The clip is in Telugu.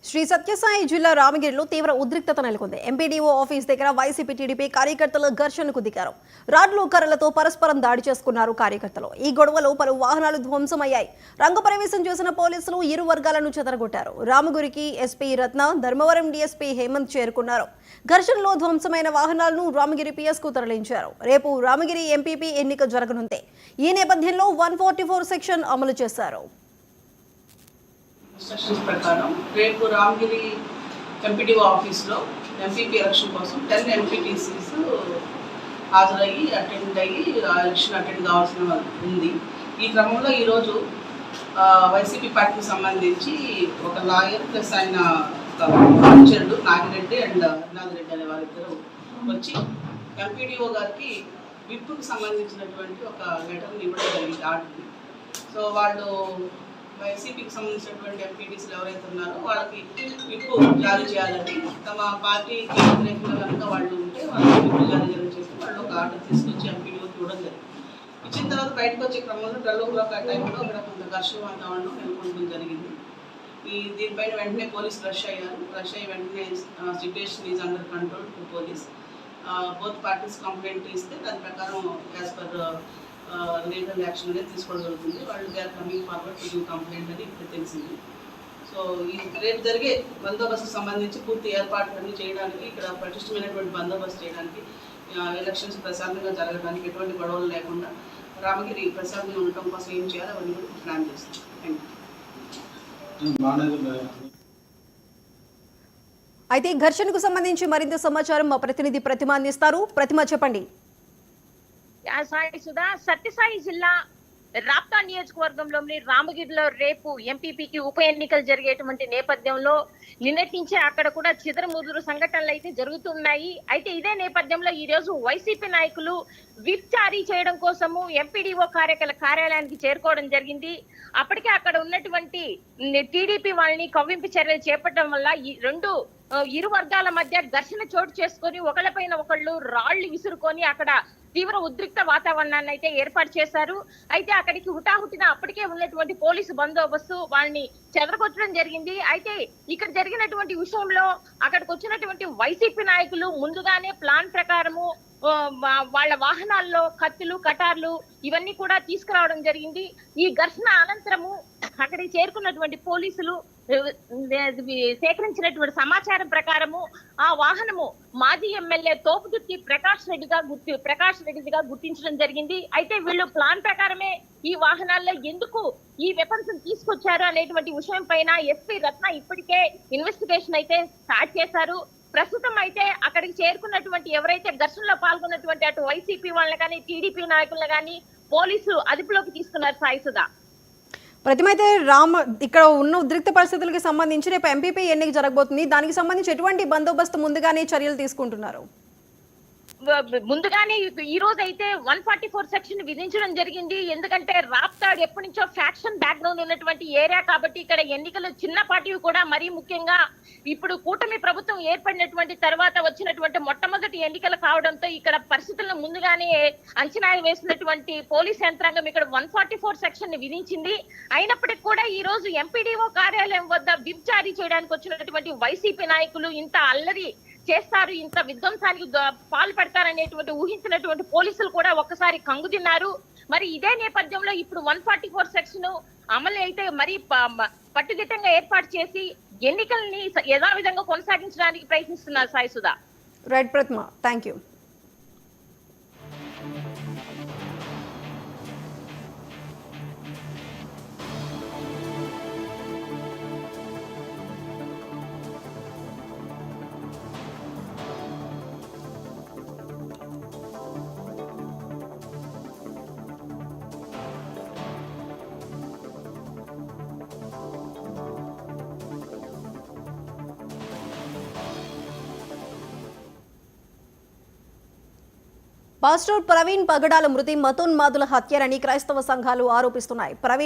శ్రీ సత్యసాయి జిల్లా రామగిరిలో తీవ్ర ఉద్రిక్తత నెలకొంది. ఎంపీడీఓ ఆఫీస్ దగ్గర వైసీపీ టీడీపీ కార్యకర్తలు ఘర్షణకు దిగారు. రాడ్లు కర్రలతో పరస్పరం దాడి చేసుకున్నారు కార్యకర్తలు. ఈ గొడవలో పలు వాహనాలు ధ్వంసమయ్యాయి. రంగప్రవేశం చేసిన పోలీసులు ఇరు వర్గాలను చెదరగొట్టారు. రామగిరికి ఎస్పీ రత్న, ధర్మవరం డీఎస్పీ హేమంత్ చేరుకున్నారు. ఘర్షణలో ధ్వంసమైన వాహనాలను రామగిరి పిఎస్కు తరలించారు. రేపు రామగిరి ఎంపీపీ ఎన్నిక జరగనుంది. ఈ నేపథ్యంలో 144 సెక్షన్ అమలు చేశారు. ఇన్స్ట్రక్షన్స్ ప్రకారం రేపు రామగిరి ఎంపీడీఓ ఆఫీస్లో ఎంపీపీ ఎలక్షన్ కోసం 10 ఎంపీటీసీస్ హాజరయ్యి ఎలక్షన్ అటెండ్ కావాల్సిన ఉంది. ఈ క్రమంలో ఈరోజు వైసీపీ పార్టీకి సంబంధించి ఒక లాయర్ ప్లస్ ఆయన అనుచరుడు నాగిరెడ్డి అండ్ నాగిరెడ్డి అనే వాళ్ళిద్దరూ వచ్చి ఎంపీడీఓ గారికి విప్పుకు సంబంధించినటువంటి ఒక లెటర్ని ఇవ్వడం జరిగింది, ఆర్డర్ని. సో వాళ్ళు వైసీపీకి సంబంధించినటువంటి ఎంపీటీసీలు ఎవరైతే ఉన్నారో వాళ్ళకి విప్పు జారీ చేయాలని, తమ పార్టీకి వ్యతిరేకంగా కనుక వాళ్ళు ఉంటే వాళ్ళకి విప్పు జారీ చేసి వాళ్ళు ఒక ఆర్డర్ తీసుకొచ్చి ఎంపీడీఓకి ఇవ్వడం జరిగింది. ఇచ్చిన తర్వాత బయటకు వచ్చే క్రమంలో 12 ఆ టైంలో ఇక్కడ కొంత ఘర్షణ వాతావరణం నెలకొనడం జరిగింది. దీనిపైన వెంటనే పోలీసు రష్ అయ్యి వెంటనే situation is under control to police. Both parties complaint ఇస్తే దాని ప్రకారం యాజ్ పర్ లీగల్ యాక్షన్ అనేది తీసుకోవడం జరుగుతుంది. వాళ్ళు they are coming forward to give complaint అని ఇప్పుడు తెలిసింది. సో ఈ రేపు జరిగే బందోబస్తుకు సంబంధించి పూర్తి ఏర్పాట్లన్నీ చేయడానికి, ఇక్కడ పటిష్టమైనటువంటి బందోబస్తు చేయడానికి, ఎలక్షన్స్ ప్రశాంతంగా జరగడానికి, ఎటువంటి గొడవలు లేకుండా రామగిరి ప్రశాంతంగా ఉండటం కోసం ఏం చేయాలో అవన్నీ కూడా ప్లాన్ చేస్తాం. అయితే ఘర్షణకు సంబంధించి మరింత సమాచారం మా ప్రతినిధి ప్రతిమ అందిస్తారు. ప్రతిమ, చెప్పండి. సుధా, సత్యసాయి జిల్లా రాప్తా నియోజకవర్గంలోని రామగిరిలో రేపు ఎంపీపీకి ఉప ఎన్నికలు జరిగేటువంటి నేపథ్యంలో నిన్నటి నుంచే అక్కడ కూడా చిదరముదురు సంఘటనలు అయితే జరుగుతున్నాయి. అయితే ఇదే నేపథ్యంలో ఈ రోజు వైసీపీ నాయకులు విప్ జారీ చేయడం కోసము ఎంపీడీఓ కార్యాలయానికి చేరుకోవడం జరిగింది. అప్పటికే అక్కడ ఉన్నటువంటి టీడీపీ వాళ్ళని కవ్వింపు చర్యలు చేపట్టడం వల్ల ఈ ఇరు వర్గాల మధ్య ఘర్షణ చోటు చేసుకొని ఒకళ్ళపైన ఒకళ్ళు రాళ్లు విసురుకొని అక్కడ తీవ్ర ఉద్రిక్త వాతావరణాన్ని అయితే ఏర్పాటు చేశారు. అయితే అక్కడికి హుటాహుటిన అప్పటికే ఉన్నటువంటి పోలీసు బందోబస్తు వాళ్ళని చెదరగొట్టడం జరిగింది. అయితే ఇక్కడ జరిగినటువంటి విషయంలో అక్కడికి వచ్చినటువంటి వైసీపీ నాయకులు ముందుగానే ప్లాన్ ప్రకారము వాళ్ళ వాహనాల్లో కత్తులు, కటార్లు ఇవన్నీ కూడా తీసుకురావడం జరిగింది. ఈ ఘర్షణ అనంతరము అక్కడికి చేరుకున్నటువంటి పోలీసులు సేకరించినటువంటి సమాచారం ప్రకారము ఆ వాహనము మాజీ ఎమ్మెల్యే తోపుదుర్తి ప్రకాష్ రెడ్డిగా గుర్తించడం జరిగింది. అయితే వీళ్ళు ప్లాన్ ప్రకారమే ఈ వాహనాల్లో ఎందుకు ఈ వెపన్స్ తీసుకొచ్చారు అనేటువంటి విషయం పైన ఎస్పీ రత్న ఇప్పటికే ఇన్వెస్టిగేషన్ అయితే స్టార్ట్ చేశారు. ప్రస్తుతం అయితే అక్కడికి చేరుకున్నటువంటి ఎవరైతే ఘర్షణలో పాల్గొన్నటువంటి అటు వైసీపీ వాళ్ళని కానీ టీడీపీ నాయకులను కానీ పోలీసులు అదుపులోకి తీసుకున్నారు. సాయిసుధా, ప్రతిమైతే ఇక్కడ ఉన్న ఉద్రిక్త పరిస్థితులకి సంబంధించి రేపు ఎంపీపీ ఎన్నిక జరగబోతుంది. దానికి సంబంధించి ఎటువంటి బందోబస్తు ముందుగానే చర్యలు తీసుకుంటున్నారు? ముందుగానే ఈ రోజు అయితే 144 సెక్షన్ విధించడం జరిగింది. ఎందుకంటే రాప్తాడ్ ఎప్పటి నుంచో ఫ్యాక్షన్ బ్యాక్గ్రౌండ్ ఉన్నటువంటి ఏరియా కాబట్టి ఇక్కడ ఎన్నికలు చిన్నపాటివి కూడా మరీ ముఖ్యంగా ఇప్పుడు కూటమి ప్రభుత్వం ఏర్పడినటువంటి తర్వాత వచ్చినటువంటి మొట్టమొదటి ఎన్నికలు కావడంతో ఇక్కడ పరిస్థితులను ముందుగానే అంచనా వేసినటువంటి పోలీస్ యంత్రాంగం ఇక్కడ 144 సెక్షన్ ని విధించింది. అయినప్పటికీ కూడా ఈ రోజు ఎంపీడీఓ కార్యాలయం వద్ద విప్ జారీ చేయడానికి వచ్చినటువంటి వైసీపీ నాయకులు ఇంత అల్లరి చేస్తారు, ఇంత విధ్వంసానికి పాల్పడతారనేటువంటి ఊహించినటువంటి పోలీసులు కూడా ఒక్కసారి కంగుతిన్నారు. మరి ఇదే నేపథ్యంలో ఇప్పుడు 144 సెక్షన్ అమలు అయితే మరి పట్టుదిట్టంగా ఏర్పాటు చేసి ఎన్నికల్ని యథావిధంగా కొనసాగించడానికి ప్రయత్నిస్తున్నారు. Saisudha. Right Pratima, thank you. Pastor Praveen Pagadala మృతి మతోన్మాదుల హత్యనని క్రైస్తవ సంఘాలు ఆరోపిస్తున్నాయి. ప్రవీణ్